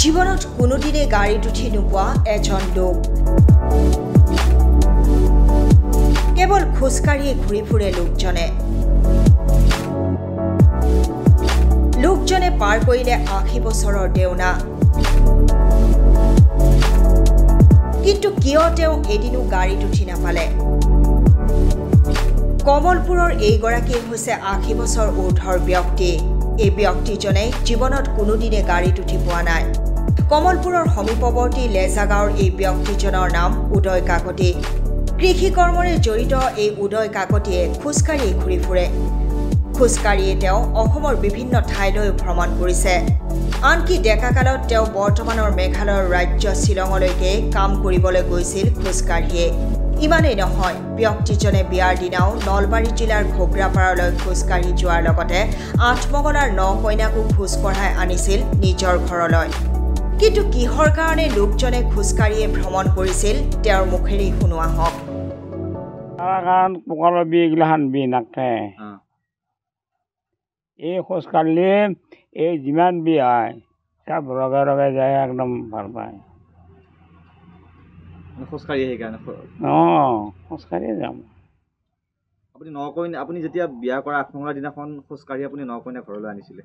জীৱনত কোনোদিনে গাড়ীত উঠি নোপোৱা এজন লোক কেৱল খোজকাঢ়িয়ে ঘূৰি ফুৰে লোকজনে পাৰ কৰিলে ৮০ বছৰৰ দেওনা কিন্তু কিয় তেওঁ এদিনো গাড়ীত উঠি নাপালে কমলপুৰৰ এইগৰাকী হৈছে ৮০ বছৰ ঊৰ্ধৰ ব্যক্তি এই ব্যক্তিজনে জীৱনত কোনোদিনে গাড়ীত উঠি পোৱা নাই কমলপুৰৰ সমীপৱৰ্তী লেজাগাঁৱৰ এই ব্যক্তিজনৰ নাম উদয় কাকতি কৃষি কৰ্মৰে জড়িত এই উদয় কাকতিয়ে খোজকাঢ়ি ঘূৰি ফুৰে খোজকাঢ়িয়ে তেওঁ অসমৰ বিভিন্ন ঠাইলৈ ভ্ৰমণ কৰিছে আনকি ডেকাকালত তেওঁ বৰ্তমানৰ মেঘালয়ৰ ৰাজ্য শিলঙলৈকে কাম কৰিবলৈ গৈছিল খোজকাঢ়িয়ে ইমানেই নহয় ব্যক্তিজনে বিয়াৰ দিনাও নলবাৰী জিলাৰ ঘোগৰাপাৰালৈ খোজকাঢ়ি যোৱাৰ লগতে আঠমঙলাৰ ৯ কইনাকো খোজ কঢ়াই আনিছিল নিজৰ ঘৰলৈ কিন্তু কিহৰ কাৰণে লোকজনে খোজকাঢ়িয়ে ভ্ৰমণ কৰিছিল তেওঁৰ মুখেৰে শুনোৱা হওক কাৰণ পোকৰৰ বিগিলাখান বি নাকে এই খোজকাঢ়িলে এই যিমান বি হয় চব ৰগে ৰগে যায় একদম ভাল পায় খোজকাঢ়ি সেইকাৰণে খোজকাঢ়িয়ে যাম আপুনি ৯ কইনা আপুনি যেতিয়া বিয়া কৰা আঠমঙলাৰ দিনাখন খোজকাঢ়ি আপুনি ৯ কইনা ঘৰলৈ আনিছিলে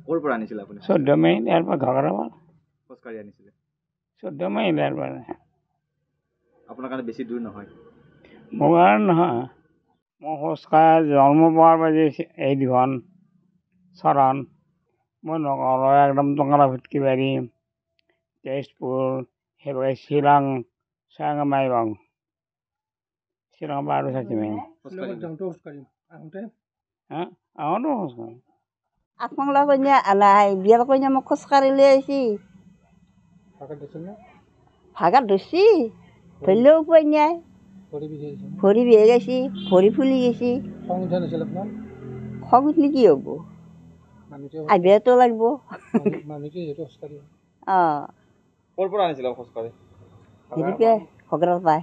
ক'ৰ পৰা আনিছিলে আপুনি ১৪ মাইল ইয়াৰ পৰা ঘোগৰাপাৰা খোজকাঢ়ি আনিছিলে ১৪ মাইল ইয়াৰ পৰা আপোনাৰ কাৰণে বেছি দূৰ নহয় মোৰ কাৰণে নহয় মই খোজকাঢ়ি জন্ম পোৱাৰ পৰা এই দুখন চৰণ মই নগৰলৈ একদম টঙালা ভুটকি বাৰী তেজপুৰ সেইভাগে শ্বিলং মাইবং শ্বিলং পৰা আৰু ৬০ মাইল আহোঁতো খোজকাঢ়ি আঠমঙলা কইনা আলাই বিয়াৰ কইনা মোক খোজকাঢ়ি লৈ আহিছি ভাগাত ধৰছি ধৰিলেও উপায় নাই ভৰি বিহে গৈছি ভৰি ফুলি গৈছি খং উঠলি কি হ'ব আহিবতো লাগিব ক'ৰ পৰা আনিছিলে খোজকাঢ়ি হেৰিকে ঘোগৰাপাৰা